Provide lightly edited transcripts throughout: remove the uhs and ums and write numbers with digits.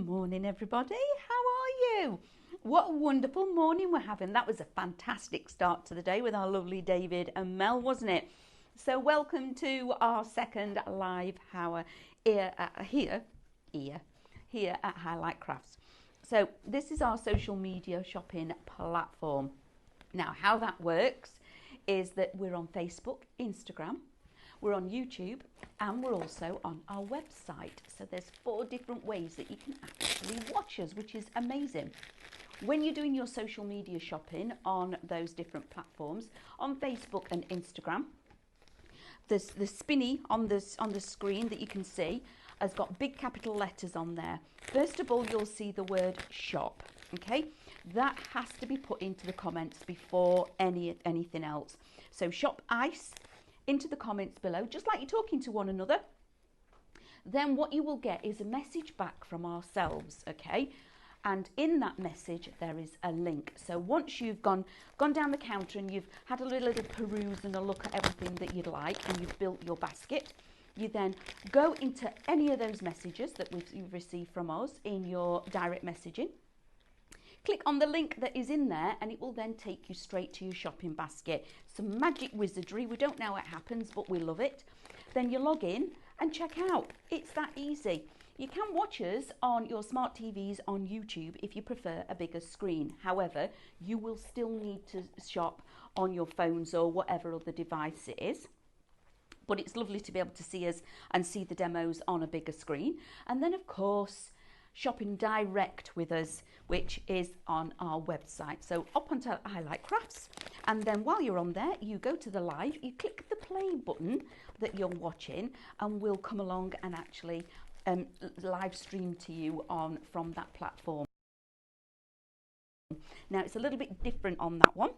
morning, everybody. How are you? What a wonderful morning we're having. That was a fantastic start to the day with our lovely David and Mel, wasn't it? So welcome to our second live hour here at Highlight Crafts. So this is our social media shopping platform. Now, how that works is that we're on Facebook, Instagram, we're on YouTube, and we're also on our website. So there's 4 different ways that you can actually watch us, which is amazing. When you're doing your social media shopping on those different platforms, on Facebook and Instagram, the spinny on the screen that you can see has got big capital letters on there. First of all, you'll see the word shop, okay? That has to be put into the comments before anything else. So shop ice into the comments below, just like you're talking to one another. Then what you will get is a message back from ourselves, okay? And in that message, there is a link. So once you've gone down the counter and you've had a little peruse and a look at everything that you'd like, and you've built your basket, you then go into any of those messages that you've received from us in your direct messaging. Click on the link that is in there and it will then take you straight to your shopping basket. Some magic wizardry. We don't know how it happens, but we love it. Then you log in and check out. It's that easy. You can watch us on your smart TVs on YouTube if you prefer a bigger screen. However, you will still need to shop on your phones or whatever other device it is. But it's lovely to be able to see us and see the demos on a bigger screen. And then, of course, shopping direct with us, which is on our website. So up onto Highlight Crafts, and then while you're on there, you go to the live, you click the play button that you're watching, and we'll come along and actually live stream to you from that platform. Now it's a little bit different on that one.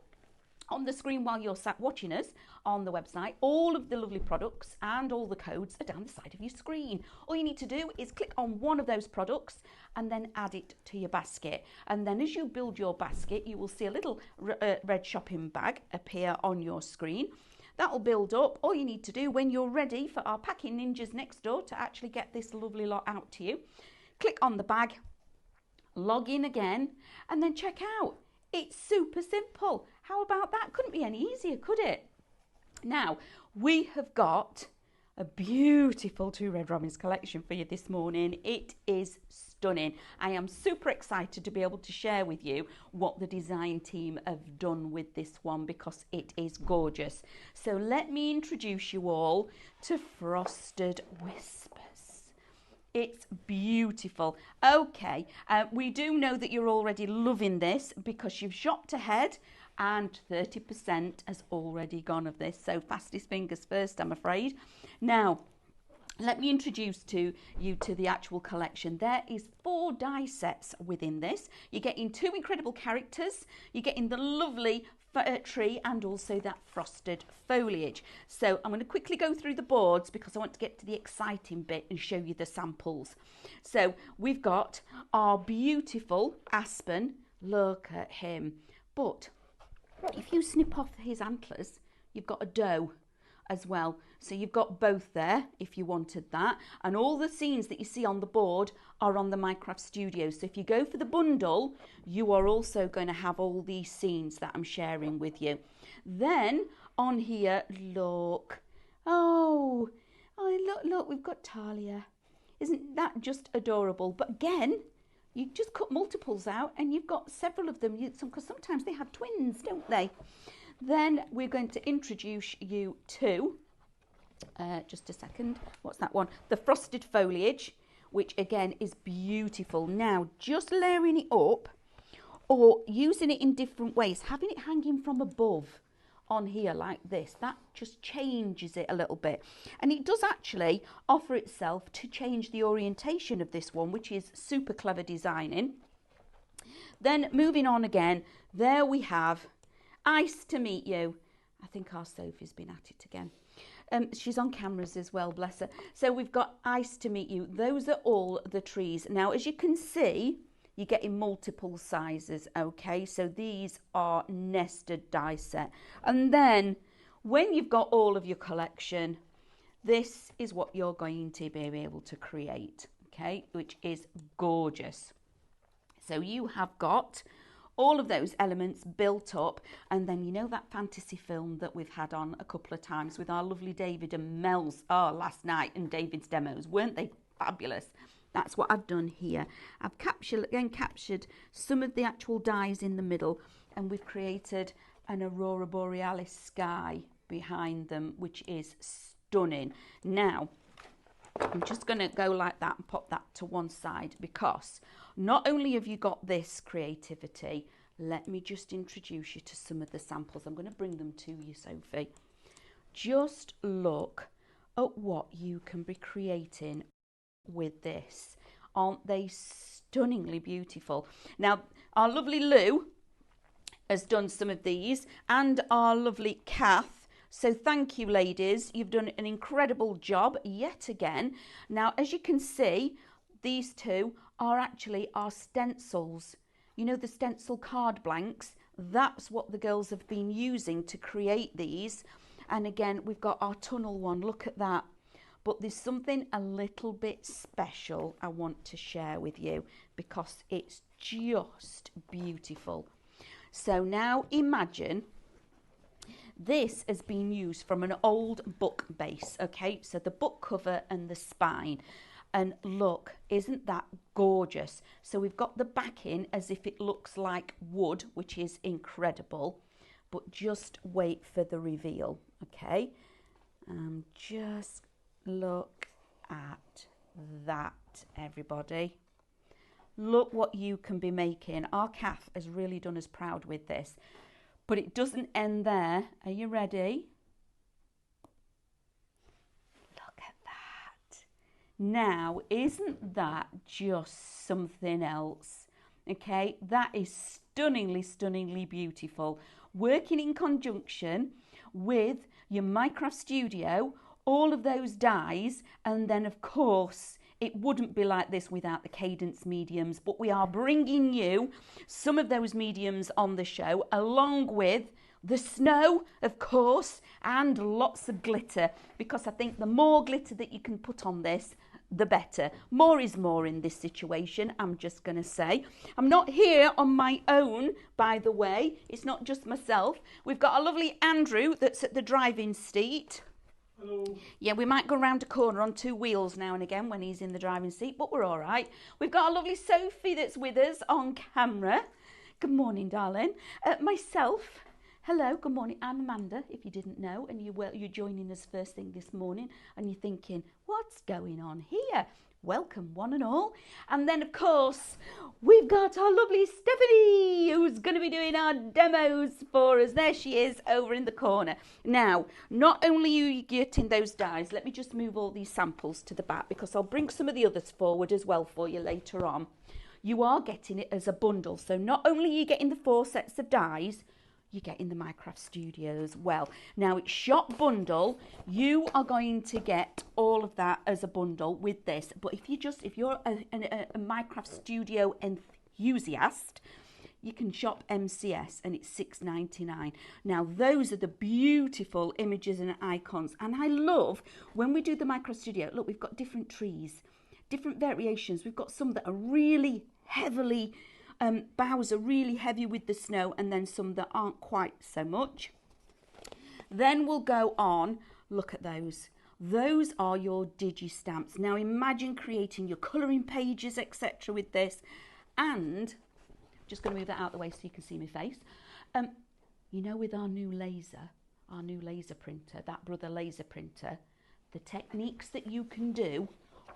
On the screen while you're sat watching us on the website, all of the lovely products and all the codes are down the side of your screen. All you need to do is click on one of those products and then add it to your basket. And then as you build your basket, you will see a little red shopping bag appear on your screen. That will build up. All you need to do when you're ready for our packing ninjas next door to actually get this lovely lot out to you, click on the bag, log in again, and then check out. It's super simple. How about that? Couldn't be any easier, could it? Now, we have got a beautiful 2 Red Robins collection for you this morning. It is stunning. I am super excited to be able to share with you what the design team have done with this one because it is gorgeous. So let me introduce you all to Frosted Whispers. It's beautiful. Okay, we do know that you're already loving this because you've shopped ahead and 30% has already gone of this. So fastest fingers first, I'm afraid. Now, let me introduce you to the actual collection. There is 4 die sets within this. You're getting 2 incredible characters. You're getting the lovely tree and also that frosted foliage. So I'm going to quickly go through the boards because I want to get to the exciting bit and show you the samples. So we've got our beautiful Aspen. Look at him. But if you snip off his antlers, you've got a doe as well. So you've got both there if you wanted that. And all the scenes that you see on the board are on the Minecraft Studio. So if you go for the bundle, you are also going to have all these scenes that I'm sharing with you. Then on here, look. Oh, look, we've got Talia. Isn't that just adorable? But again, you just cut multiples out and you've got several of them because sometimes they have twins, don't they? Then we're going to introduce you to, just a second, what's that one? The frosted foliage, which again is beautiful. Now, just layering it up or using it in different ways, having it hanging from above on here like this, that just changes it a little bit. And it does actually offer itself to change the orientation of this one, which is super clever designing. Then moving on again, there we have Ice to meet you. I think our Sophie's been at it again. She's on cameras as well, bless her. So we've got Ice to meet you. Those are all the trees. Now, as you can see, you're getting multiple sizes, okay? So these are nested die set. And then when you've got all of your collection, this is what you're going to be able to create, okay, which is gorgeous. So you have got all of those elements built up, and then you know that fantasy film that we've had on a couple of times with our lovely David and Mel's last night, and David's demos, weren't they fabulous? That's what I've done here. I've captured some of the actual dies in the middle, and we've created an Aurora Borealis sky behind them, which is stunning. Now, I'm just going to go like that and pop that to one side, because not only have you got this creativity, let me just introduce you to some of the samples. I'm going to bring them to you, Sophie. Just look at what you can be creating with this. Aren't they stunningly beautiful? Now, our lovely Lou has done some of these, and our lovely Kath. So thank you, ladies. You've done an incredible job yet again. Now, as you can see, these two are actually our stencils. You know, the stencil card blanks? That's what the girls have been using to create these. And again, we've got our tunnel one. Look at that. But there's something a little bit special I want to share with you, because it's just beautiful. So now imagine this has been used from an old book base, okay? So the book cover and the spine. And look, isn't that gorgeous? So we've got the backing as if it looks like wood, which is incredible. But just wait for the reveal, okay? Just look at that, everybody. Look what you can be making. Our Kath has really done us proud with this. But it doesn't end there. Are you ready? Look at that. Now, isn't that just something else? Okay, that is stunningly, stunningly beautiful. Working in conjunction with your Minecraft Studio, all of those dies, and then of course it wouldn't be like this without the Cadence mediums, but we are bringing you some of those mediums on the show, along with the snow, of course, and lots of glitter, because I think the more glitter that you can put on this, the better. More is more in this situation, I'm just going to say. I'm not here on my own, by the way. It's not just myself. We've got a lovely Andrew that's at the driving seat. Hello. Yeah, we might go round a corner on two wheels now and again when he's in the driving seat, but we're all right. We've got a lovely Sophie that's with us on camera. Good morning, darling. Myself, hello, good morning. I'm Amanda, if you didn't know, and you're joining us first thing this morning, and you're thinking, what's going on here? Welcome, one and all. And then, of course, we've got our lovely Stephanie, who's going to be doing our demos for us. There she is, over in the corner. Now, not only are you getting those dies, let me just move all these samples to the back, because I'll bring some of the others forward as well for you later on. You are getting it as a bundle. So not only are you getting the 4 sets of dies, you get in the Minecraft Studio as well. Now, it's shop bundle. You are going to get all of that as a bundle with this. But if you're a Minecraft Studio enthusiast, you can shop MCS, and it's $6.99. Now, those are the beautiful images and icons. And I love when we do the Minecraft Studio. Look, we've got different trees, different variations. We've got some that are really heavily boughs are really heavy with the snow, and then some that aren't quite so much. Then we'll go on, look at those. Those are your digi stamps. Now imagine creating your colouring pages, etc. with this. And just going to move that out of the way so you can see my face. You know, with our new laser printer, that Brother laser printer, the techniques that you can do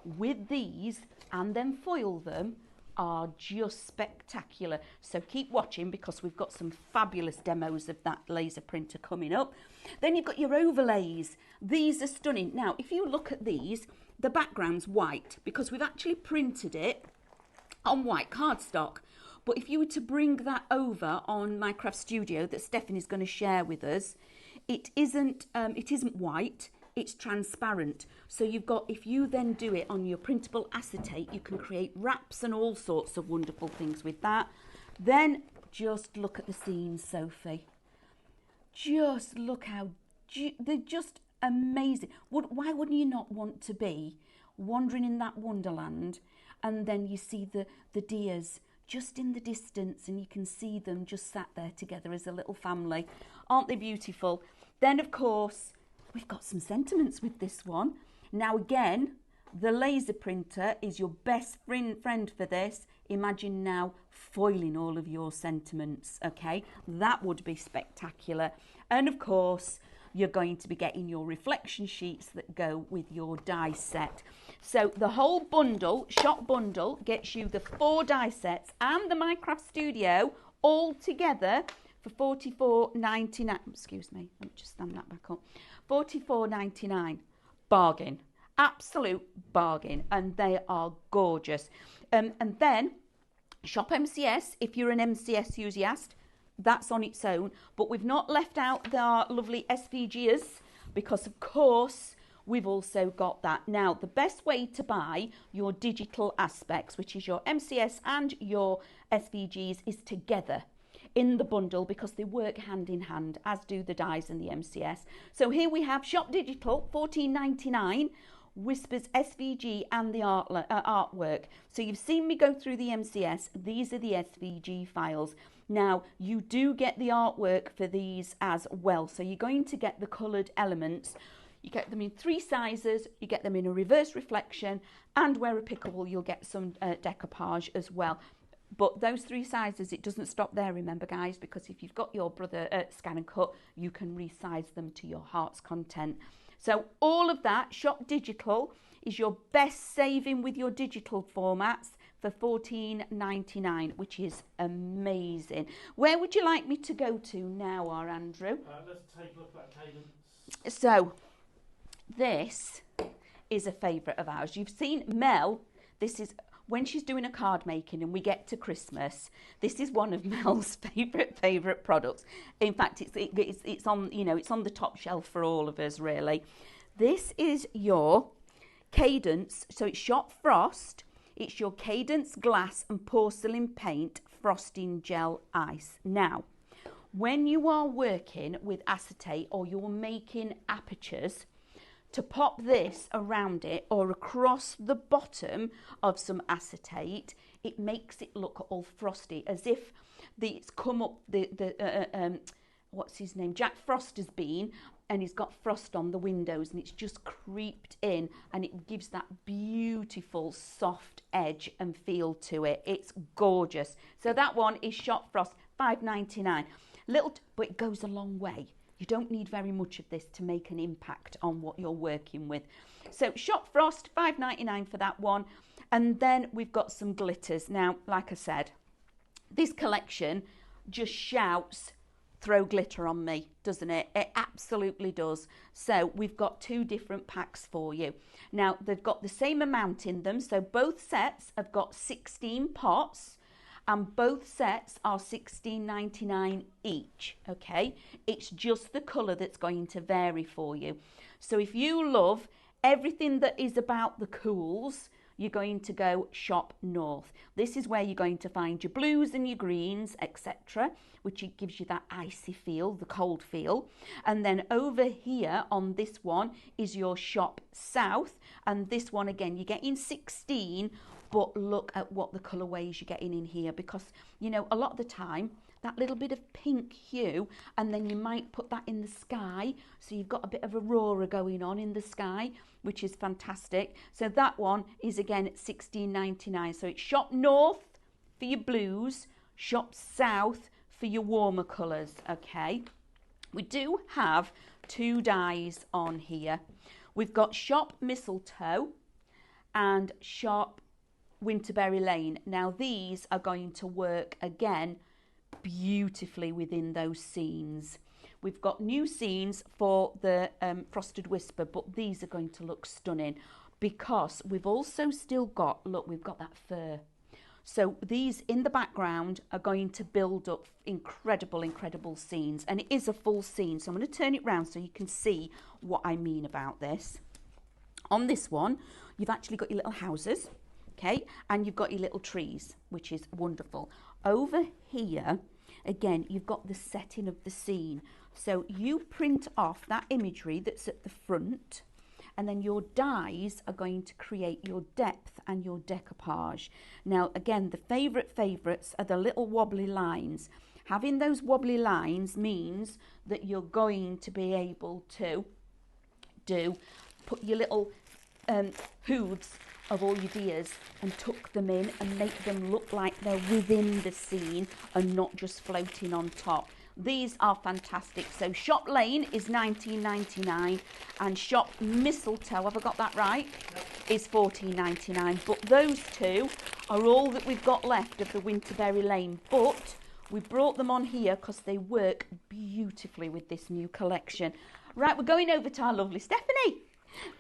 with these and then foil them are just spectacular. So keep watching, because we've got some fabulous demos of that laser printer coming up. Then you've got your overlays. These are stunning. Now, if you look at these, the background's white because we've actually printed it on white cardstock. But if you were to bring that over on Minecraft Studio that Stephanie's going to share with us, it isn't white. It's transparent. So you've got, if you then do it on your printable acetate, you can create wraps and all sorts of wonderful things with that. Then just look at the scenes, Sophie. Just look how, they're just amazing. Why wouldn't you not want to be wandering in that wonderland, and then you see the deers just in the distance, and you can see them just sat there together as a little family. Aren't they beautiful? Then, of course, we've got some sentiments with this one. Now, again, the laser printer is your best friend for this. Imagine now foiling all of your sentiments, okay? That would be spectacular. And, of course, you're going to be getting your reflection sheets that go with your die set. So the whole bundle, shop bundle, gets you the 4 die sets and the Minecraft Studio all together for $44.99. Excuse me, let me just stand that back up. $44.99. Bargain. Absolute bargain. And they are gorgeous. And then Shop MCS, if you're an MCS enthusiast, that's on its own. But we've not left out our lovely SVGs because, of course, we've also got that. Now, the best way to buy your digital aspects, which is your MCS and your SVGs, is together in the bundle because they work hand in hand, as do the dies and the MCS. So here we have Shop Digital, $14.99, Whispers SVG and the artwork. So you've seen me go through the MCS. These are the SVG files. Now, you do get the artwork for these as well. So you're going to get the coloured elements. You get them in 3 sizes, you get them in a reverse reflection, and where applicable, you'll get some decoupage as well. But those 3 sizes, it doesn't stop there, remember, guys, because if you've got your brother Scan and Cut, you can resize them to your heart's content. So all of that, Shop Digital, is your best saving with your digital formats for $14.99, which is amazing. Where would you like me to go to now, Andrew? Let's take a look at Cadence. So, this is a favourite of ours. You've seen Mel, this is when she's doing a card making and we get to Christmas, this is one of Mel's favourite products. In fact, it's on, you know, it's on the top shelf for all of us, really. This is your Cadence, so it's Shop Frost. It's your Cadence glass and porcelain paint frosting gel ice. Now, when you are working with acetate or you're making apertures, to pop this around it or across the bottom of some acetate, it makes it look all frosty, as if it's come up what's his name, Jack Frost has been, and he's got frost on the windows and it's just creeped in, and it gives that beautiful soft edge and feel to it. It's gorgeous. So that one is Shop Frost, $5.99. But it goes a long way. You don't need very much of this to make an impact on what you're working with. So Shop Frost, $5.99 for that one. And then we've got some glitters. Now, like I said, this collection just shouts, throw glitter on me, doesn't it? It absolutely does. So we've got 2 different packs for you. Now, they've got the same amount in them. So both sets have got 16 pots. And both sets are $16.99 each, okay? It's just the colour that's going to vary for you. So if you love everything that is about the cools, you're going to go Shop North. This is where you're going to find your blues and your greens, etc., which it gives you that icy feel, the cold feel. And then over here on this one is your Shop South. And this one, again, you're getting 16, but look at what the colourways you're getting in here, because, you know, a lot of the time, that little bit of pink hue, and then you might put that in the sky, so you've got a bit of aurora going on in the sky, which is fantastic. So that one is, again, at $16.99. So it's Shop North for your blues, Shop South for your warmer colours, okay? We do have 2 dies on here. We've got Shop Mistletoe and Shop Winterberry Lane. Now these are going to work again beautifully within those scenes. We've got new scenes for the Frosted Whisper, but these are going to look stunning because we've also still got, look, we've got that fur. So these in the background are going to build up incredible scenes, and it is a full scene. So I'm going to turn it round so you can see what I mean about this. On this one, you've actually got your little houses. Okay, and you've got your little trees, which is wonderful. Over here, again, you've got the setting of the scene. So you print off that imagery that's at the front, and then your dies are going to create your depth and your decoupage. Now again, the favourites are the little wobbly lines. Having those wobbly lines means that you're going to be able to put your little hoods of all your deers and tuck them in and make them look like they're within the scene and not just floating on top. These are fantastic. So Shop Lane is $19.99 and Shop Mistletoe, have I got that right? Yep. Is $14.99. But those two are all that we've got left of the Winterberry Lane. But we brought them on here because they work beautifully with this new collection. Right, we're going over to our lovely Stephanie.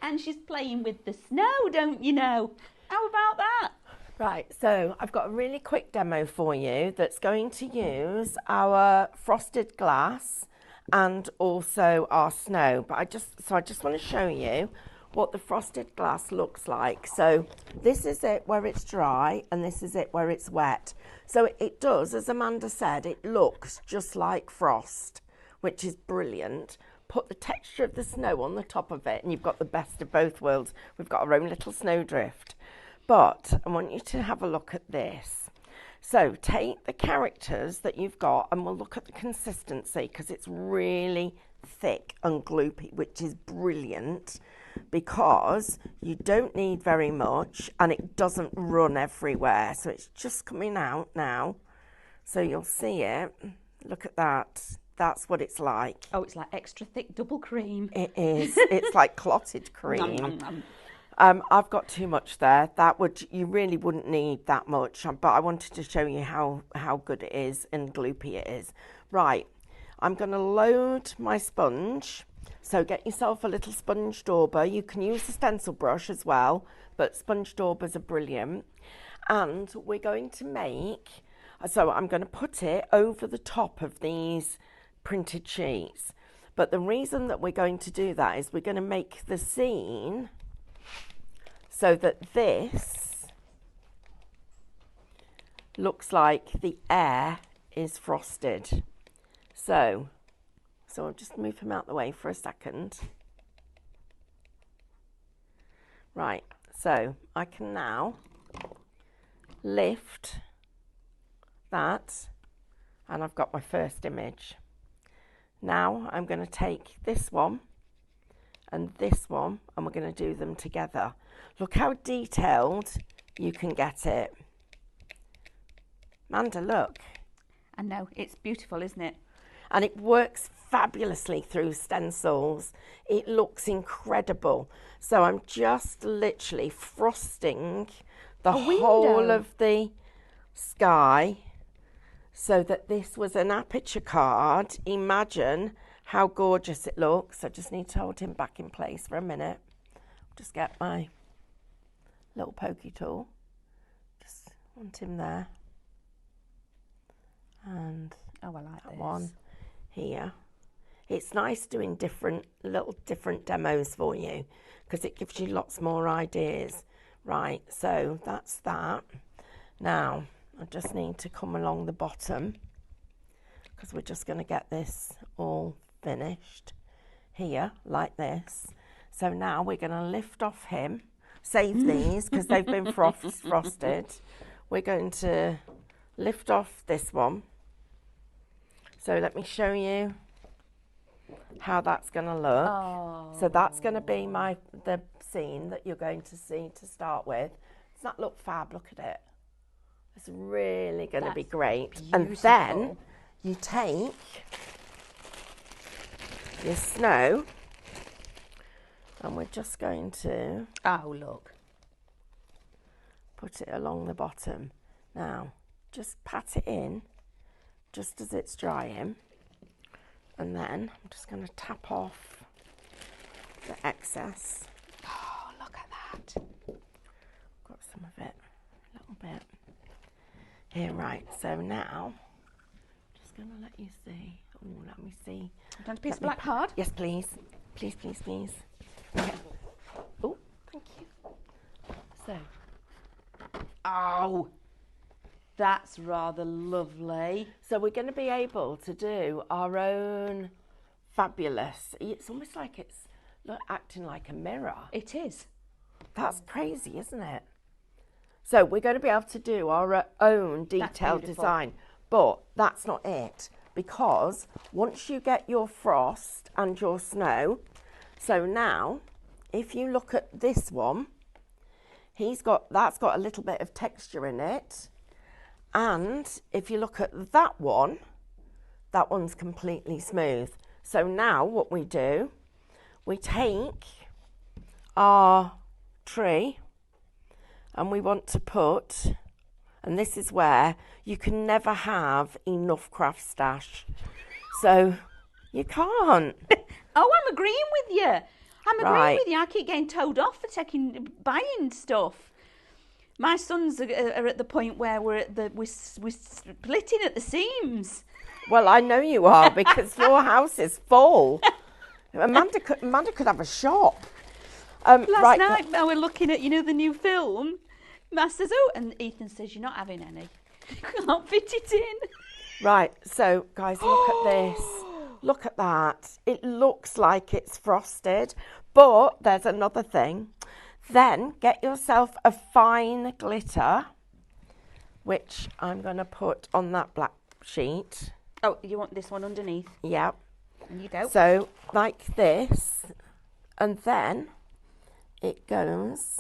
And she's playing with the snow, don't you know? How about that? Right, so I've got a really quick demo for you that's going to use our frosted glass and also our snow. But I just want to show you what the frosted glass looks like. So this is it where it's dry and this is it where it's wet. So it does, as Amanda said, it looks just like frost, which is brilliant. Put the texture of the snow on the top of it and you've got the best of both worlds. We've got our own little snowdrift. But I want you to have a look at this. So take the characters that you've got and we'll look at the consistency because it's really thick and gloopy, which is brilliant because you don't need very much and it doesn't run everywhere. So it's just coming out now. So you'll see it. Look at that. That's what it's like. Oh, it's like extra thick double cream. It is. It's like clotted cream. I've got too much there. You really wouldn't need that much, but I wanted to show you how good it is and gloopy it is. Right, I'm going to load my sponge. So get yourself a little sponge dauber. You can use the stencil brush as well, but sponge daubers are brilliant. And we're going to make, so I'm going to put it over the top of these printed sheets. But the reason that we're going to do that is we're going to make the scene so that this looks like the air is frosted. So I'll just move him out the way for a second. Right, so I can now lift that and I've got my first image. Now I'm going to take this one and this one and we're going to do them together. Look how detailed you can get it. Amanda, look. I know, it's beautiful, isn't it? And it works fabulously through stencils. It looks incredible. So I'm just literally frosting the whole of the sky so that this was an aperture card. Imagine how gorgeous it looks. I just need to hold him back in place for a minute. Just get my little pokey tool. Just want him there. And I like that one here. It's nice doing different demos for you because it gives you lots more ideas. Right, so that's that. Now I just need to come along the bottom because we're just going to get this all finished here like this. So now we're going to lift off him, save these because they've been frosted. We're going to lift off this one. So let me show you how that's going to look. Oh. So that's going to be the scene that you're going to see to start with. Does that look fab? Look at it. It's really going to be great. Beautiful. And then you take your snow and we're just going to put it along the bottom. Now just pat it in just as it's drying and then I'm just going to tap off the excess. Oh, look at that. Got some of it, a little bit. Here, right, so now just going to let you see. Oh, let me see. Do you want a piece of black card? Yes, please. Please, please, please. Okay. Oh, thank you. So. Oh, that's rather lovely. So we're going to be able to do our own fabulous. It's almost like it's look, acting like a mirror. It is. That's crazy, isn't it? So we're going to be able to do our own detailed beautiful. design, but that's not it, because once you get your frost and your snow, so now if you look at this one, that's got a little bit of texture in it, and if you look at that one's completely smooth. So now what we do, we take our tree and we want to put, and this is where you can never have enough craft stash. So you can't. Oh, I'm agreeing with you. I'm agreeing Right. with you. I keep getting told off for buying stuff. My sons are at the point where we're splitting at the seams. Well, I know you are, because your house is full. Amanda could have a shop. Last right. night, when we're looking at, the new film, Matt says, oh, and Ethan says, you're not having any. You can't fit it in. Right, so guys, look at this. Look at that. It looks like it's frosted, but there's another thing. Then get yourself a fine glitter, which I'm going to put on that black sheet. Oh, you want this one underneath? Yep. And you go. So like this, and then it goes.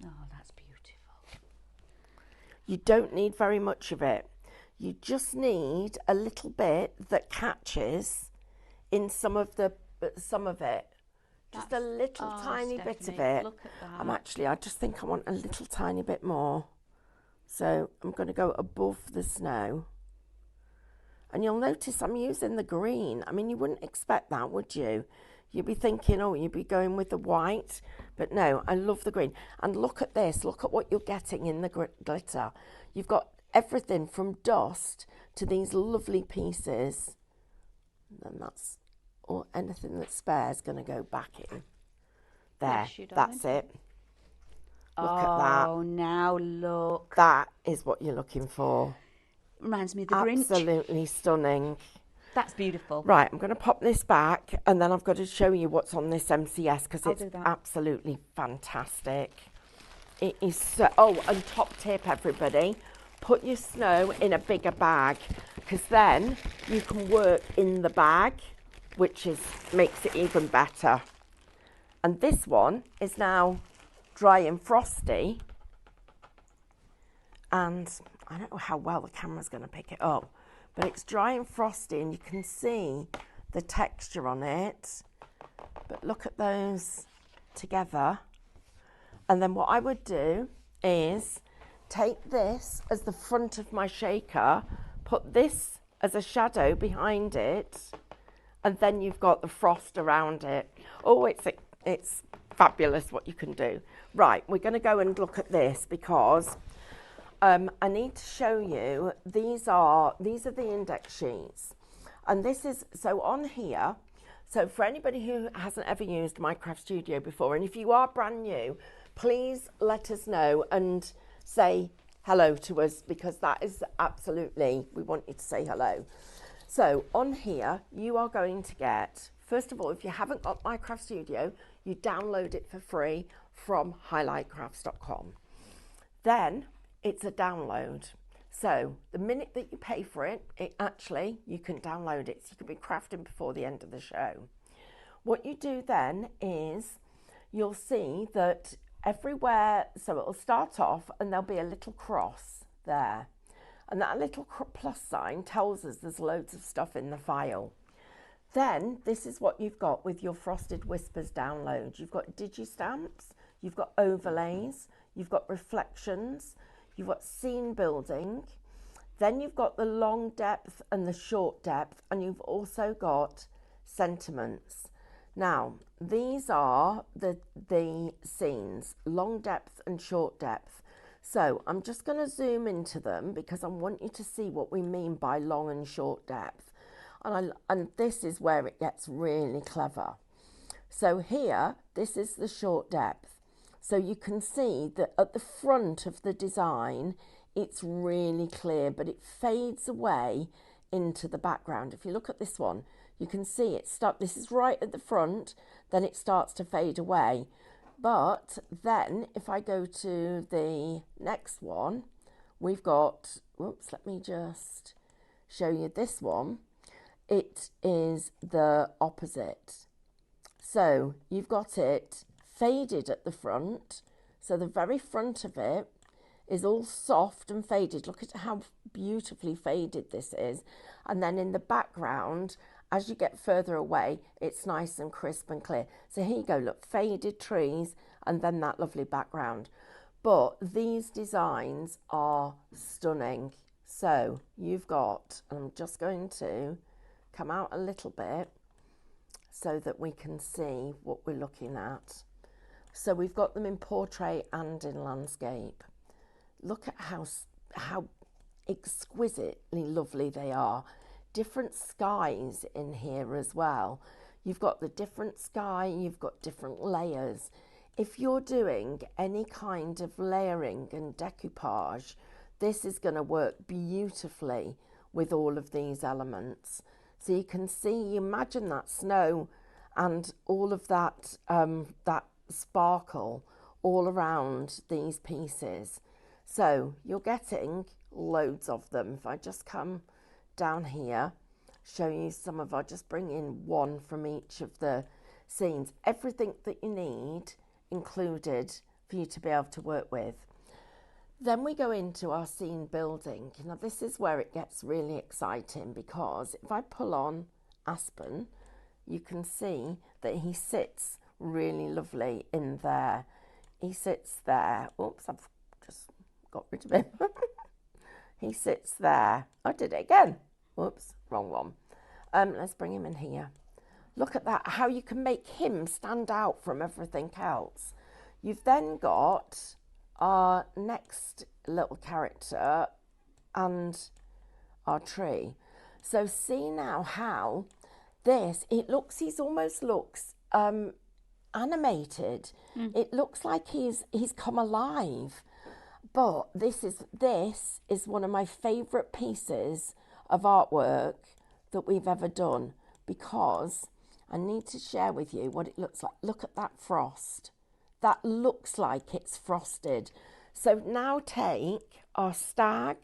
Oh, that's beautiful. You don't need very much of it. You just need a little bit that catches in some of it. Just a little tiny bit of Stephanie, it. look at that. I just think I want a little tiny bit more. So I'm going to go above the snow. And you'll notice I'm using the green. I mean, you wouldn't expect that, would you? You'd be thinking, oh, you'd be going with the white. But no, I love the green. And look at this. Look at what you're getting in the glitter. You've got everything from dust to these lovely pieces. And that's, or anything that spares going to go back in. There, Bless you, darling. that's it. Look at that. Oh, now look. That is what you're looking for. Reminds me of the Grinch. Absolutely stunning. That's beautiful. Right, I'm going to pop this back, and then I've got to show you what's on this MCS, because I'll it's do that. absolutely fantastic. It is so... Oh, and top tip, everybody, put your snow in a bigger bag, because then you can work in the bag, which makes it even better. And this one is now dry and frosty, and I don't know how well the camera's going to pick it up, but it's dry and frosty, and you can see the texture on it. But look at those together. And then what I would do is take this as the front of my shaker, put this as a shadow behind it, and then you've got the frost around it. Oh, it's fabulous what you can do. Right, we're going to go and look at this, because I need to show you, these are the index sheets. And this is, so on here, so for anybody who hasn't ever used Minecraft Studio before, and if you are brand new, please let us know and say hello to us, because that is absolutely, we want you to say hello. So on here, you are going to get, first of all, if you haven't got Minecraft Studio, you download it for free from highlightcrafts.com. Then it's a download. So the minute that you pay for it, you can download it. So you can be crafting before the end of the show. What you do then is you'll see that everywhere, so it'll start off and there'll be a little cross there. And that little plus sign tells us there's loads of stuff in the file. Then this is what you've got with your Frosted Whispers download. You've got digistamps, you've got overlays, you've got reflections, you've got scene building, then you've got the long depth and the short depth, and you've also got sentiments. Now, these are the scenes, long depth and short depth. So I'm just going to zoom into them because I want you to see what we mean by long and short depth. And this is where it gets really clever. So here, this is the short depth. So you can see that at the front of the design, it's really clear, but it fades away into the background. If you look at this one, you can see this is right at the front, then it starts to fade away. But then if I go to the next one, we've got, whoops, let me just show you this one. It is the opposite. So you've got it faded at the front. So the very front of it is all soft and faded. Look at how beautifully faded this is. And then in the background, as you get further away, it's nice and crisp and clear. So here you go, look, faded trees and then that lovely background. But these designs are stunning. So you've got, and I'm just going to come out a little bit so that we can see what we're looking at. So we've got them in portrait and in landscape. Look at how exquisitely lovely they are. Different skies in here as well. You've got the different sky, you've got different layers. If you're doing any kind of layering and decoupage, this is going to work beautifully with all of these elements. So you can see, imagine that snow and all of that, that sparkle all around these pieces. So you're getting loads of them. If I just come down here, show you some of, I'll just bring in one from each of the scenes. Everything that you need included for you to be able to work with. Then we go into our scene building. Now this is where it gets really exciting, because if I pull on Aspen, you can see that he sits really lovely in there. He sits there. Oops, I've just got rid of him. He sits there. I did it again. Whoops, wrong one. Let's bring him in here. Look at that, how you can make him stand out from everything else. You've then got our next little character and our tree. So see now how this, he almost looks animated. It looks like he's come alive. But this is one of my favourite pieces of artwork that we've ever done, because I need to share with you what it looks like. Look at that frost. That looks like it's frosted. So now take our stag,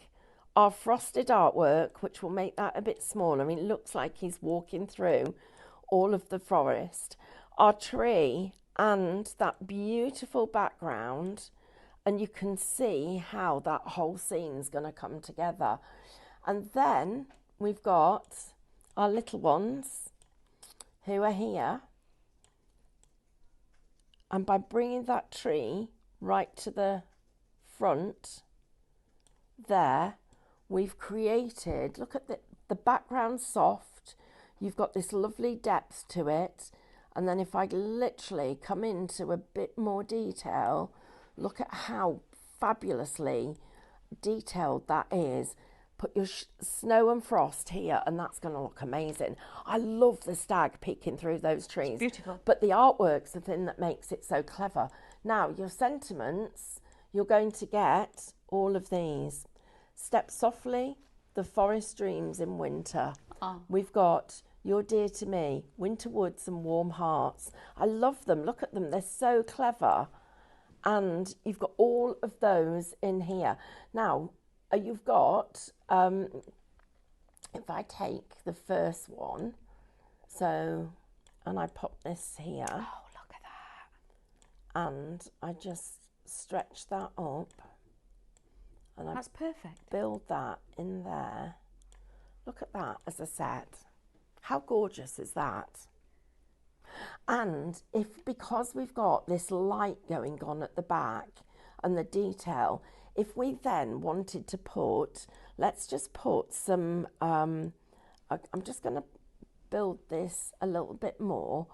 our frosted artwork, which will make that a bit smaller. I mean, it looks like he's walking through all of the forest. Our tree and that beautiful background, and you can see how that whole scene's going to come together. And then we've got our little ones who are here. And by bringing that tree right to the front there, we've created, look at the background soft. You've got this lovely depth to it. And then if I literally come into a bit more detail, look at how fabulously detailed that is. Put your snow and frost here and that's going to look amazing. I love the stag peeking through those trees. It's beautiful. But the artwork's the thing that makes it so clever. Now, your sentiments, you're going to get all of these. Step softly, the forest dreams in winter. We've got You're Dear to Me, Winter Woods and Warm Hearts. I love them. Look at them. They're so clever. And you've got all of those in here. Now, you've got, if I take the first one, so, and I pop this here. Oh, look at that. And I just stretch that up. And I That's perfect. build that in there. Look at that as a set. How gorgeous is that? And because we've got this light going on at the back and the detail, if we then wanted to put, let's just put some, I'm just going to build this a little bit more.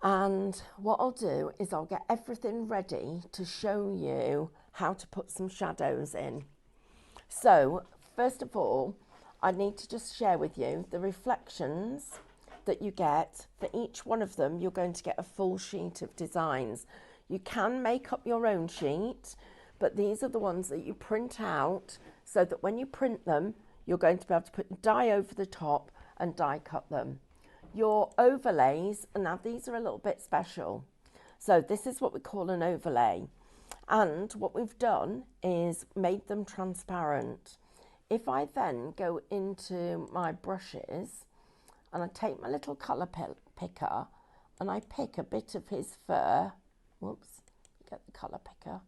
And what I'll do is I'll get everything ready to show you how to put some shadows in. So first of all, I need to just share with you the reflections that you get. For each one of them, you're going to get a full sheet of designs. You can make up your own sheet, but these are the ones that you print out so that when you print them, you're going to be able to put dye over the top and die cut them. Your overlays, and now these are a little bit special. So this is what we call an overlay. And what we've done is made them transparent. If I then go into my brushes and I take my little colour picker and I pick a bit of his fur, whoops, get the colour picker,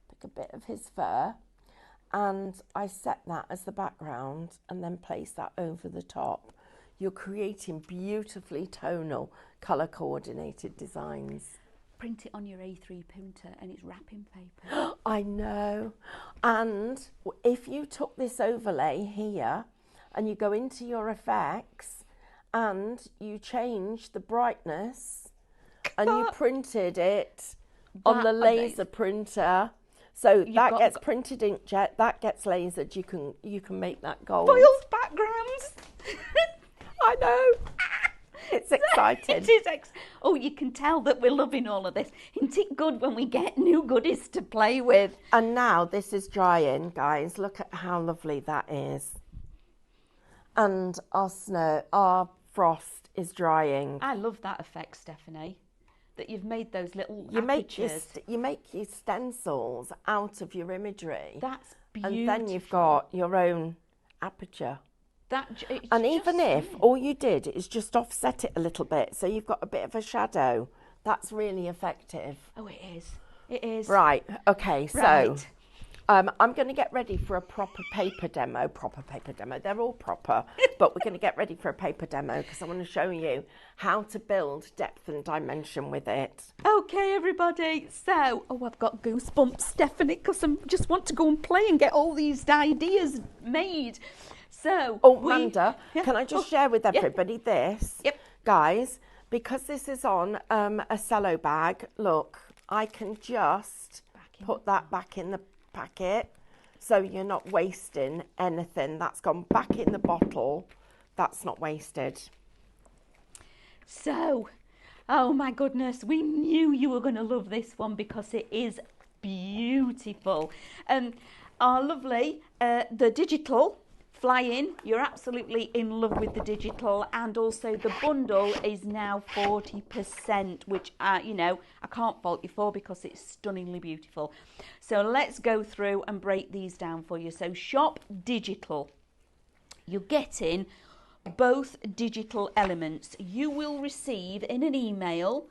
pick a bit of his fur, and I set that as the background and then place that over the top, you're creating beautifully tonal, colour coordinated designs. Print it on your A3 printer and it's wrapping paper. I know. And if you took this overlay here and you go into your effects and you change the brightness and you printed it on the laser printer, so that gets printed inkjet, that gets lasered, you can make that gold. Foiled backgrounds. I know. It's exciting. It is. Oh, you can tell that we're loving all of this. Isn't it good when we get new goodies to play with? And now this is drying, guys. Look at how lovely that is. And our frost is drying. I love that effect, Stephanie, that you've made those little apertures. You make your stencils out of your imagery. That's beautiful. And then you've got your own aperture. And even if all you did is just offset it a little bit, so you've got a bit of a shadow, that's really effective. Oh, it is. It is. Right, okay, so Right. I'm going to get ready for a proper paper demo. They're all proper, but we're going to get ready for a paper demo because I want to show you how to build depth and dimension with it. Okay, everybody. So, I've got goosebumps, Stephanie, because I just want to go and play and get all these ideas made. So, Amanda, can I just share with everybody this? Yep. Guys, because this is on a cello bag, look, I can just put that back in the packet so you're not wasting anything. That's gone back in the bottle. That's not wasted. So, oh my goodness, we knew you were going to love this one because it is beautiful. Our lovely, the digital fly-in, you're absolutely in love with the digital, and also the bundle is now 40%, which, I can't fault you for because it's stunningly beautiful. So let's go through and break these down for you. So shop digital, you're getting both digital elements. You will receive in an email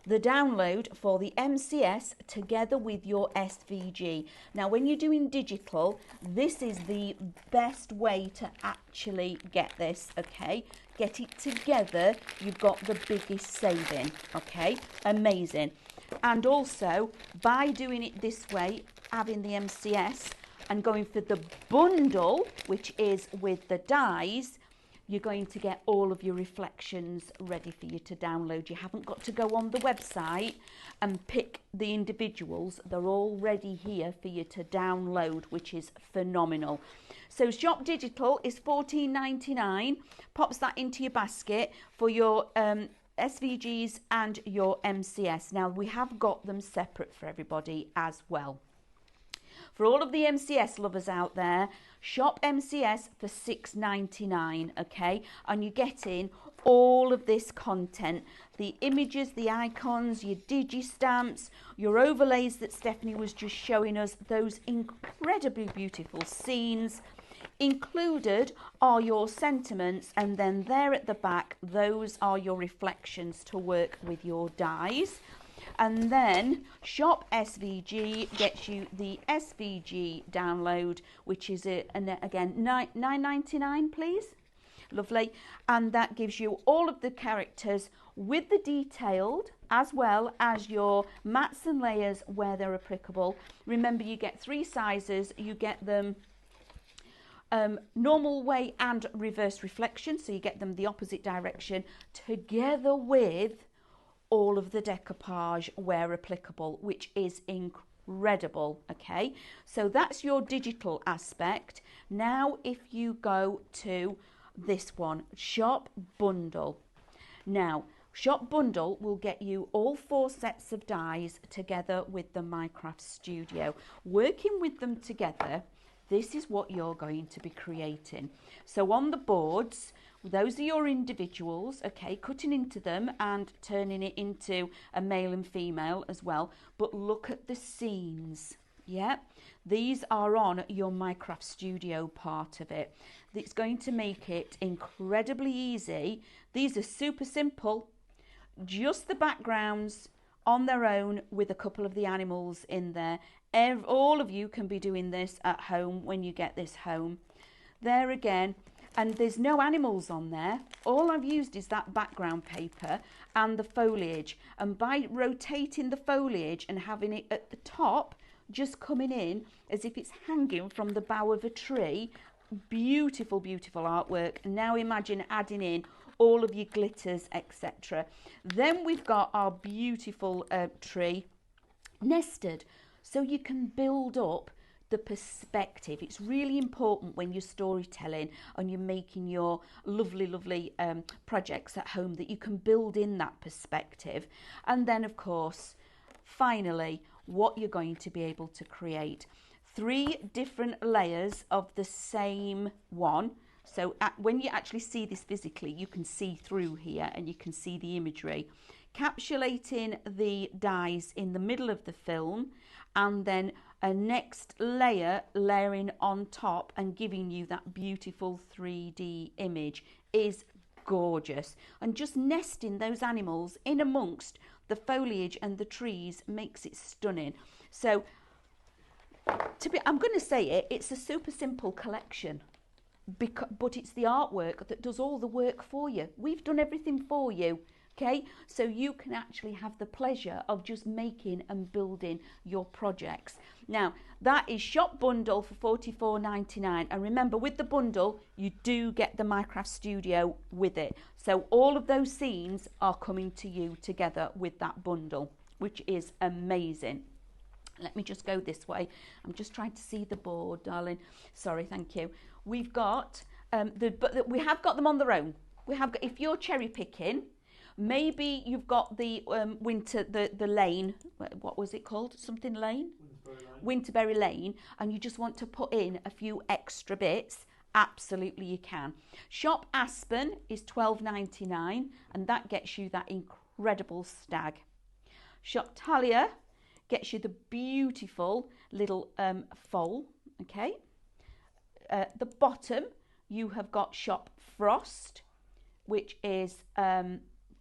the download for the MCS together with your SVG. Now, when you're doing digital, this is the best way to actually get this, okay? Get it together, you've got the biggest saving, okay? Amazing. And also, by doing it this way, having the MCS and going for the bundle, which is with the dies, you're going to get all of your reflections ready for you to download. You haven't got to go on the website and pick the individuals. They're already here for you to download, which is phenomenal. So Shop Digital is $14.99. Pops that into your basket for your SVGs and your MCS. Now, we have got them separate for everybody as well. For all of the MCS lovers out there, shop MCS for $6.99, okay? And you're getting all of this content, the images, the icons, your digi-stamps, your overlays that Stephanie was just showing us, those incredibly beautiful scenes. Included are your sentiments, and then there at the back, those are your reflections to work with your dies. And then Shop SVG gets you the SVG download, which is again $9.99, please. Lovely. And that gives you all of the characters with the detailed, as well as your mats and layers where they're applicable. Remember, you get 3 sizes. You get them normal way and reverse reflection, so you get them the opposite direction, together with all of the decoupage where applicable, which is incredible. Okay, so that's your digital aspect. Now if you go to this one, Shop Bundle. Now Shop Bundle will get you all 4 sets of dies together with the Minecraft Studio. Working with them together, this is what you're going to be creating. So on the boards, Those are your individuals, okay, cutting into them and turning it into a male and female as well. But look at the scenes, yeah? These are on your Minecraft Studio part of it. It's going to make it incredibly easy. These are super simple, just the backgrounds on their own with a couple of the animals in there. All of you can be doing this at home when you get this home. There again, and there's no animals on there. All I've used is that background paper and the foliage. And by rotating the foliage and having it at the top, just coming in as if it's hanging from the bough of a tree, beautiful, beautiful artwork. And now imagine adding in all of your glitters, etc. Then we've got our beautiful tree nested, so you can build up the perspective. It's really important when you're storytelling and you're making your lovely projects at home that you can build in that perspective. And then of course, finally, what you're going to be able to create 3 different layers of the same one. So when you actually see this physically, you can see through here and you can see the imagery. Capsulating the dies in the middle of the film, and then a next layer layering on top and giving you that beautiful 3D image is gorgeous. And just nesting those animals in amongst the foliage and the trees makes it stunning. So I'm going to say it's a super simple collection, but it's the artwork that does all the work for you. We've done everything for you. Okay, so you can actually have the pleasure of just making and building your projects. Now, that is Shop Bundle for $44.99. And remember, with the bundle, you do get the Minecraft Studio with it. So all of those scenes are coming to you together with that bundle, which is amazing. Let me just go this way. I'm just trying to see the board, darling. Sorry, thank you. We've got, we have got them on their own. We have got, if you're cherry picking, maybe you've got the the lane, what was it called? Something lane? Winterberry Lane, and you just want to put in a few extra bits, absolutely you can. Shop Aspen is $12.99, and that gets you that incredible stag. Shop Talia gets you the beautiful little foal, okay? The bottom, you have got Shop Frost, which is...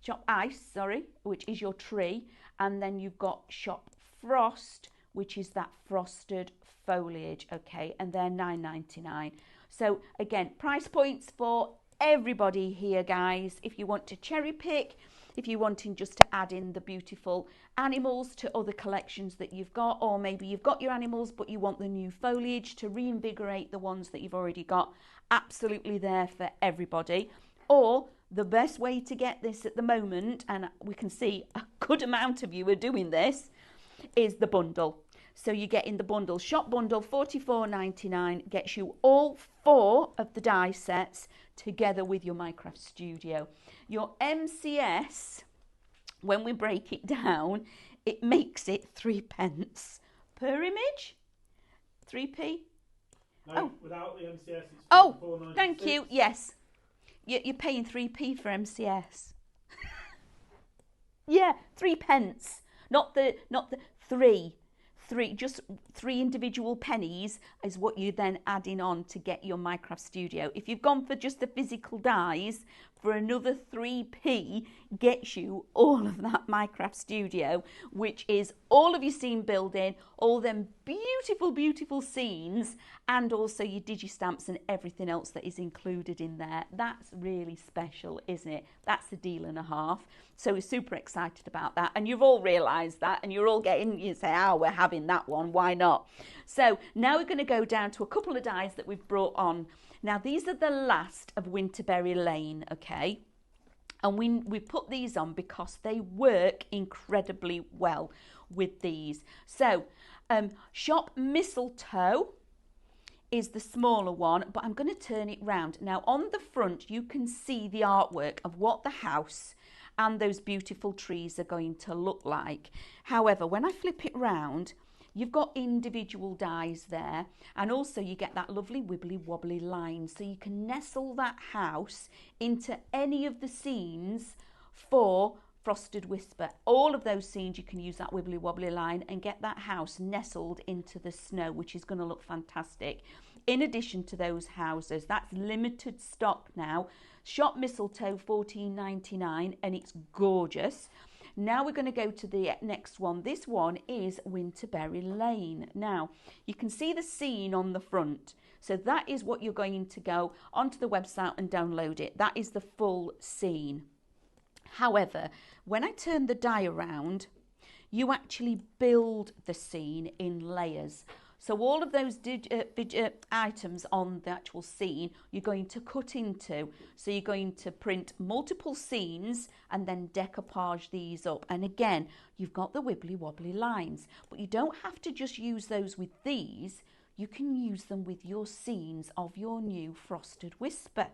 Shop Ice, sorry, which is your tree, and then you've got Shop Frost, which is that frosted foliage, okay, and they're $9.99. So again, price points for everybody here, guys. If you want to cherry pick, if you're wanting just to add in the beautiful animals to other collections that you've got, or maybe you've got your animals but you want the new foliage to reinvigorate the ones that you've already got, absolutely there for everybody. Or the best way to get this at the moment, and we can see a good amount of you are doing this, is the bundle. So you get in the bundle. Shop Bundle, $44.99, gets you all 4 of the die sets together with your Minecraft Studio. Your MCS, when we break it down, it makes it 3p per image. 3p? No, oh. Without the MCS, it's $4.96. Thank you. Yes. You're paying 3p for MCS. Yeah, 3p. Not the 3, just 3 individual pennies is what you're then adding on to get your Minecraft Studio. If you've gone for just the physical dies, for another 3p gets you all of that Minecraft Studio, which is all of your scene building, all them beautiful, beautiful scenes, and also your digistamps and everything else that is included in there. That's really special, isn't it? That's a deal and a half. So we're super excited about that. And you've all realised that, and you're all getting, you say, oh, we're having that one, why not? So now we're going to go down to a couple of dies that we've brought on. Now, these are the last of Winterberry Lane, okay? And we put these on because they work incredibly well with these. So, Shop Mistletoe is the smaller one, but I'm going to turn it round. Now, on the front, you can see the artwork of what the house and those beautiful trees are going to look like. However, when I flip it round, You've got individual dies there, and also you get that lovely wibbly wobbly line, so you can nestle that house into any of the scenes for Frosted Whisper. All of those scenes you can use that wibbly wobbly line and get that house nestled into the snow, which is going to look fantastic. In addition to those houses, that's limited stock now. Shop Mistletoe $14.99, and it's gorgeous. Now we're going to go to the next one. This one is Winterberry Lane. Now you can see the scene on the front, so that is what you're going to go onto the website and download it. That is the full scene. However, when I turn the die around, you actually build the scene in layers. So all of those items on the actual scene, you're going to cut into. So you're going to print multiple scenes and then decoupage these up. And again, you've got the wibbly wobbly lines, but you don't have to just use those with these. You can use them with your scenes of your new Frosted Whisper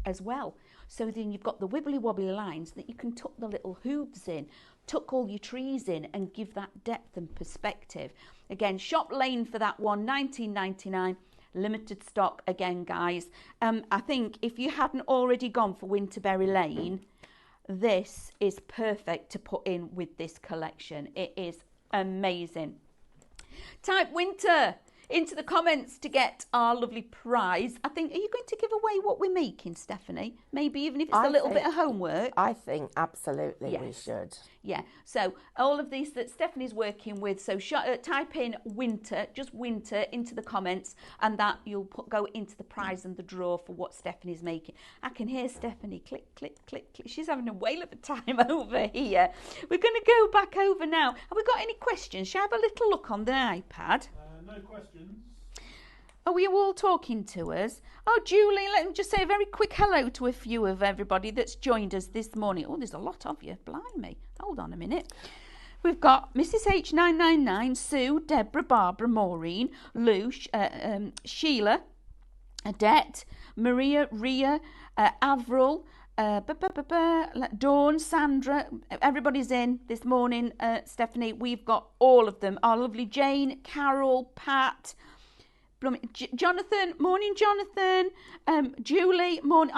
as well. So then you've got the wibbly wobbly lines that you can tuck the little hooves in, tuck all your trees in, and give that depth and perspective. Again, Shop Lane for that one, $19.99, limited stock again, guys. I think if you hadn't already gone for Winterberry Lane, this is perfect to put in with this collection. It is amazing. Type winter into the comments to get our lovely prize. I think, are you going to give away what we're making, Stephanie? Maybe even if it's a little bit of homework. I think absolutely we should. Yeah, so all of these that Stephanie's working with, so type in winter, just winter, into the comments, and that you'll go into the prize and the draw for what Stephanie's making. I can hear Stephanie click, click, click, click. She's having a whale of a time over here. We're going to go back over now. Have we got any questions? Shall I have a little look on the iPad? No questions. Are you all talking to us? Oh, Julie, let me just say a very quick hello to a few of everybody that's joined us this morning. Oh, there's a lot of you. Blimey. Hold on a minute. We've got Mrs. H999, Sue, Deborah, Barbara, Maureen, Lou, Sheila, Adette, Maria, Ria, Avril, Dawn, Sandra, everybody's in this morning. Stephanie, we've got all of them. Our lovely Jane, Carol, Pat, Jonathan, morning Jonathan, Julie, morning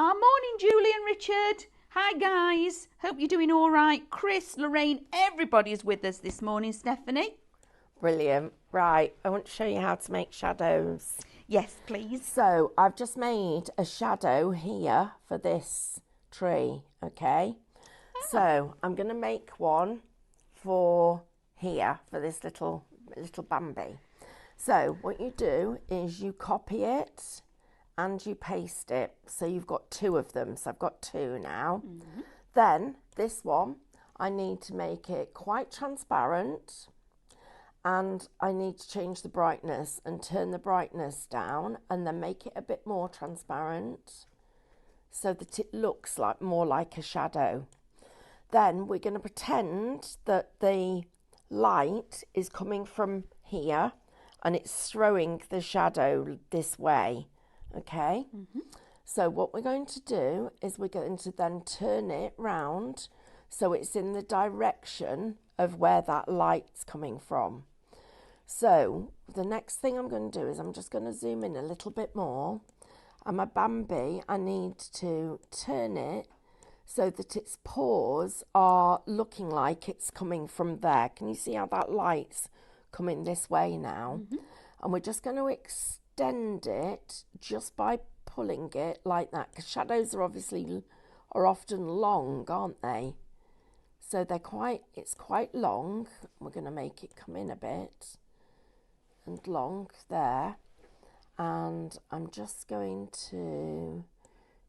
Julie and Richard. Hi guys, hope you're doing all right. Chris, Lorraine, everybody is with us this morning, Stephanie. Brilliant. Right, I want to show you how to make shadows. Yes, please. So I've just made a shadow here for this tree, okay? So I'm going to make one for here for this little Bambi. So what you do is you copy it and you paste it. So you've got two of them. So I've got two now. Mm-hmm. Then this one, I need to make it quite transparent, and I need to change the brightness and turn the brightness down and then make it a bit more transparent so that it looks more like a shadow. Then we're going to pretend that the light is coming from here and it's throwing the shadow this way, okay? Mm-hmm. So what we're going to do is we're going to then turn it round so it's in the direction of where that light's coming from. So the next thing I'm going to do is I'm just going to zoom in a little bit more. And my Bambi, I need to turn it so that its paws are looking like it's coming from there. Can you see how that light's coming this way now? Mm-hmm. And we're just going to extend it just by pulling it like that, because shadows are often long, aren't they? So it's quite long. We're going to make it come in a bit and long there. And I'm just going to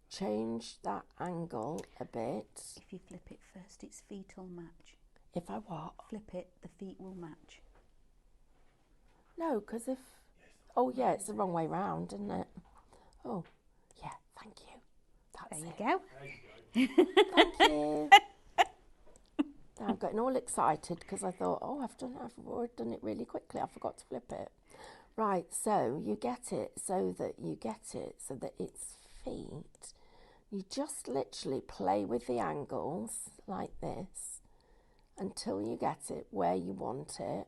change that angle a bit. If you flip it first, its feet will match. If I what? Flip it, the feet will match. No, because if... Oh, yeah, it's the wrong way round, isn't it? Oh, yeah, thank you. There you go. Thank you. Now I'm getting all excited because I thought, I've done it really quickly. I forgot to flip it. Right, so you get it so that its feet, you just literally play with the angles like this until you get it where you want it.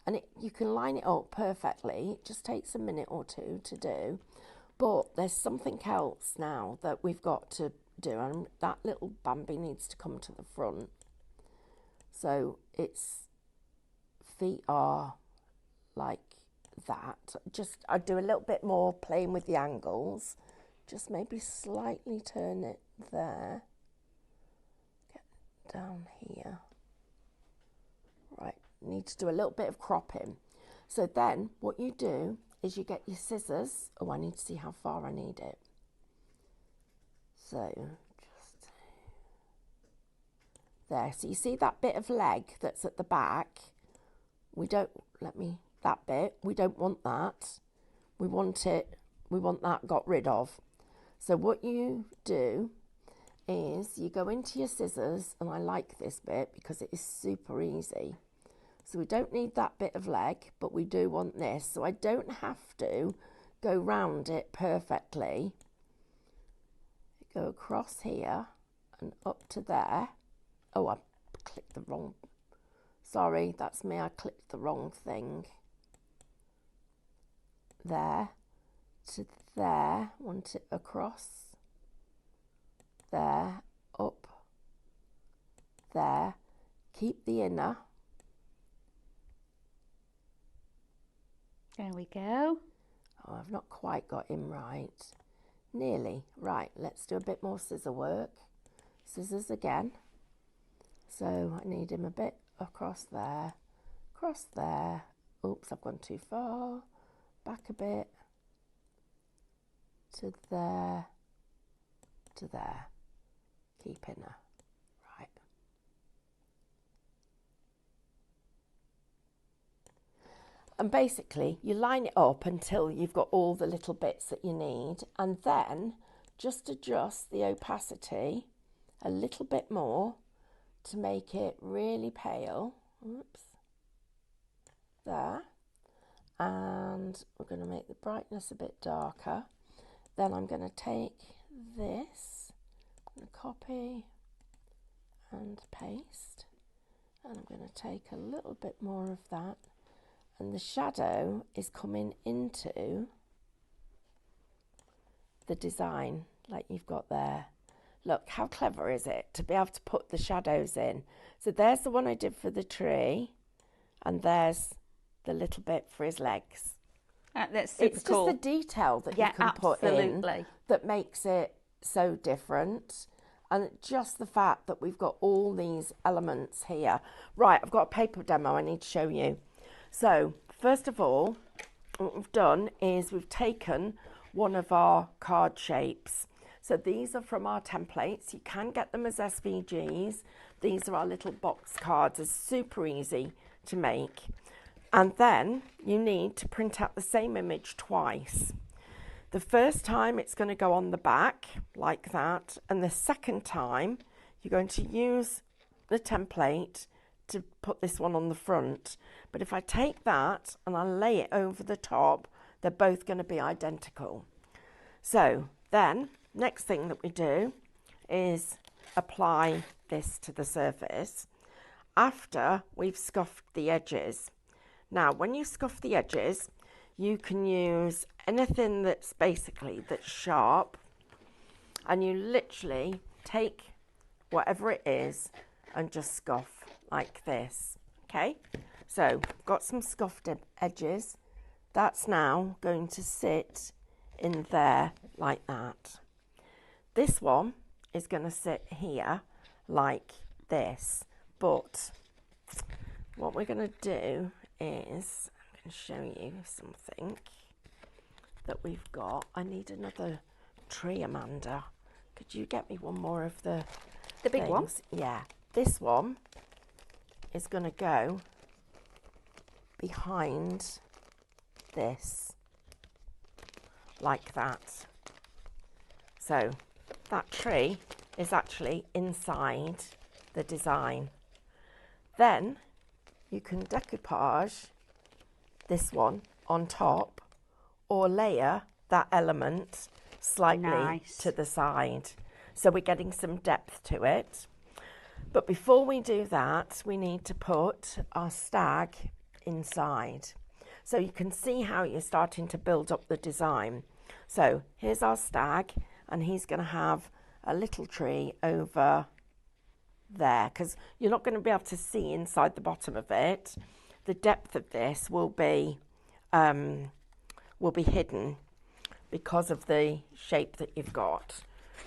and you can line it up perfectly. It just takes a minute or two to do. But there's something else now that we've got to do, and that little Bambi needs to come to the front. So its feet are like that. Just I do a little bit more playing with the angles. Just maybe slightly turn it there. Get down here. Right, need to do a little bit of cropping. So then what you do is you get your scissors. Oh, I need to see how far I need it. So just there. So you see that bit of leg that's at the back? We don't that bit. We don't want that. We want that got rid of. So what you do is you go into your scissors, and I like this bit because it is super easy. So we don't need that bit of leg, but we do want this. So I don't have to go round it perfectly. Go across here and up to there. Oh, I clicked the wrong. Sorry, that's me. I clicked the wrong thing. There to there. Want it across. There, up, there. Keep the inner. There we go. Oh, I've not quite got him right. Nearly. Right, let's do a bit more scissor work. Scissors again. So I need him a bit across there. Across there. Oops, I've gone too far. Back a bit. To there. To there. Keep inner. Right. And basically you line it up until you've got all the little bits that you need, and then just adjust the opacity a little bit more to make it really pale. Oops. There. And we're going to make the brightness a bit darker. Then I'm going to take this, I'm going to copy and paste, and I'm going to take a little bit more of that, and the shadow is coming into the design like you've got there. Look, how clever is it to be able to put the shadows in? So there's the one I did for the tree, and there's the little bit for his legs. That's super it's cool. just the detail that Yeah, you can put in absolutely. that makes it so different, and just the fact that we've got all these elements here. Right, I've got a paper demo I need to show you. So first of all, what we've done is we've taken one of our card shapes. So these are from our templates. You can get them as SVGs. These are our little box cards. It's super easy to make. And then you need to print out the same image twice. The first time it's going to go on the back like that, and the second time you're going to use the template to put this one on the front. But if I take that and I lay it over the top, they're both going to be identical. So then next thing that we do is apply this to the surface after we've scuffed the edges. Now, when you scuff the edges, you can use anything that's sharp, and you literally take whatever it is and just scuff like this. Okay, so got some scuffed edges. That's now going to sit in there like that. This one is going to sit here like this, but what we're going to do is I'm going to show you something that we've got. I need another tree, Amanda. Could you get me one more of the big things? one? Yeah, this one is going to go behind this like that. So that tree is actually inside the design. Then you can decoupage this one on top, or layer that element slightly to the side. So we're getting some depth to it. But before we do that, we need to put our stag inside. So you can see how you're starting to build up the design. So here's our stag, and he's going to have a little tree over there, because you're not going to be able to see inside the bottom of it. The depth of this will be hidden because of the shape that you've got.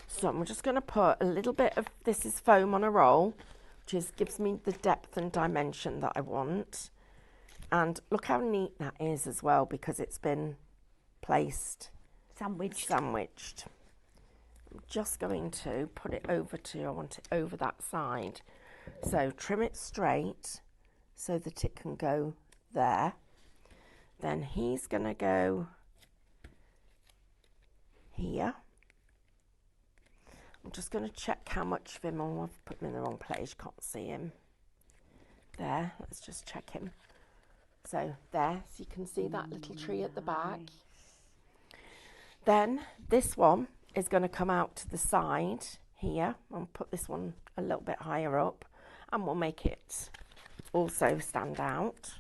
So I'm just going to put a little bit of, this is foam on a roll, which gives me the depth and dimension that I want. And look how neat that is as well, because it's been placed Sandwiched. I'm just going to put it over I want it over that side. So trim it straight so that it can go there. Then he's going to go here. I'm just going to check how much of him, oh, I've put him in the wrong place, can't see him. There, let's just check him. So there, so you can see that little tree at the back. Then this one is going to come out to the side here. I'll put this one a little bit higher up, and we'll make it also stand out.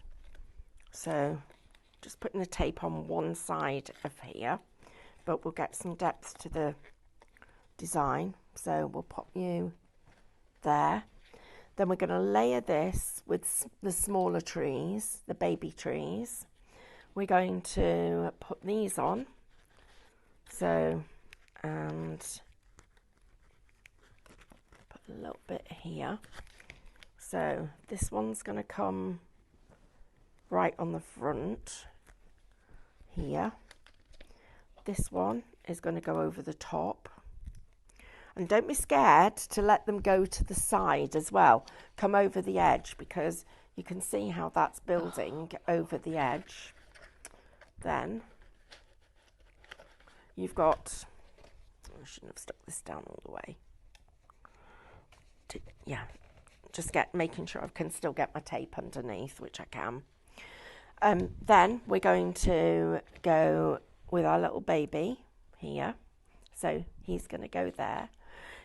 So just putting the tape on one side of here, but we'll get some depth to the design. So we'll pop you there. Then we're going to layer this with the smaller trees, the baby trees. We're going to put these on. So, and put a little bit here. So this one's going to come right on the front here. This one is going to go over the top. And don't be scared to let them go to the side as well. Come over the edge, because you can see how that's building over the edge. Then you've got, I shouldn't have stuck this down all the way. Yeah, just making sure I can still get my tape underneath, which I can. Then we're going to go with our little baby here. So he's going to go there.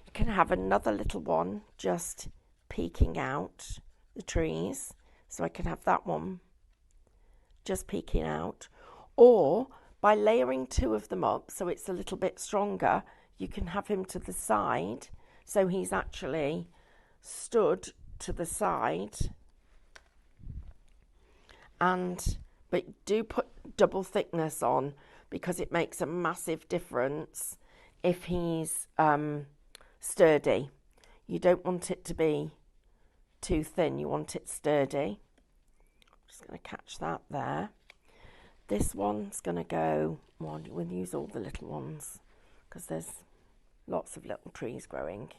You can have another little one just peeking out the trees. So I can have that one just peeking out. Or by layering two of them up so it's a little bit stronger, you can have him to the side. So he's actually stood to the side. But do put double thickness on, because it makes a massive difference if he's sturdy. You don't want it to be too thin, you want it sturdy. Just going to catch that there. This one's going to go, well, we'll use all the little ones because there's lots of little trees growing.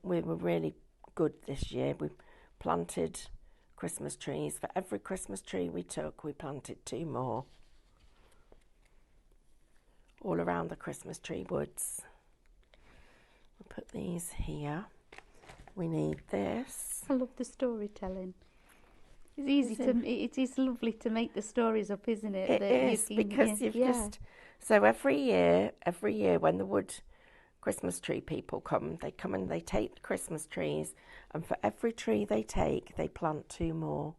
We were really good this year. We planted Christmas trees. For every Christmas tree we took, we planted 2 more. All around the Christmas tree woods. We'll put these here. We need this. I love the storytelling. It's easy it is lovely to make the stories up, isn't it? It is, because you've just, so every year when the wood Christmas tree people come, they come and they take the Christmas trees, and for every tree they take, they plant 2 more.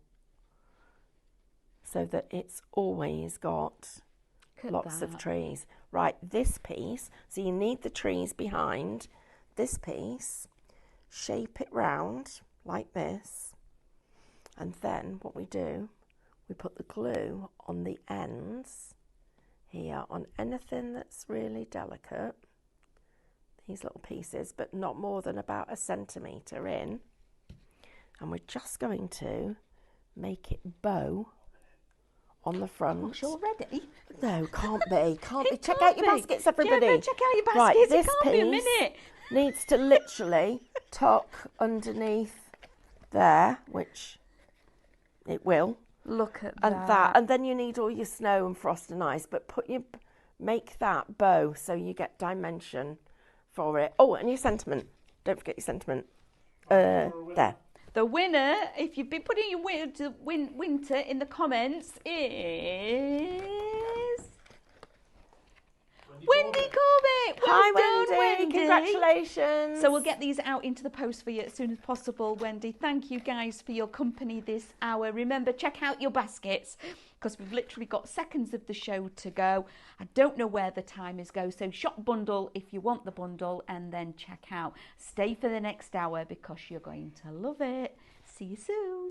So that it's always got lots of trees. Right, this piece, so you need the trees behind. This piece, shape it round like this, and then what we do, we put the glue on the ends here on anything that's really delicate, these little pieces, but not more than about 1 centimetre in, and we're just going to make it bow on the front. Gosh, already? No, can't be. Check out your baskets, everybody. Yeah, check out your baskets. Right, this it can't be a piece minute. needs to literally tuck underneath there, which it will. Look at that. And then you need all your snow and frost and ice, but make that bow so you get dimension for it. Oh, and your sentiment. Don't forget your sentiment. There. The winner, if you've been putting your winter in the comments, is Wendy Corbett. Well Hi, done, Wendy. Congratulations. So we'll get these out into the post for you as soon as possible, Wendy. Thank you guys for your company this hour. Remember, check out your baskets because we've literally got seconds of the show to go. I don't know where the timers go, so shop bundle if you want the bundle and then check out. Stay for the next hour because you're going to love it. See you soon.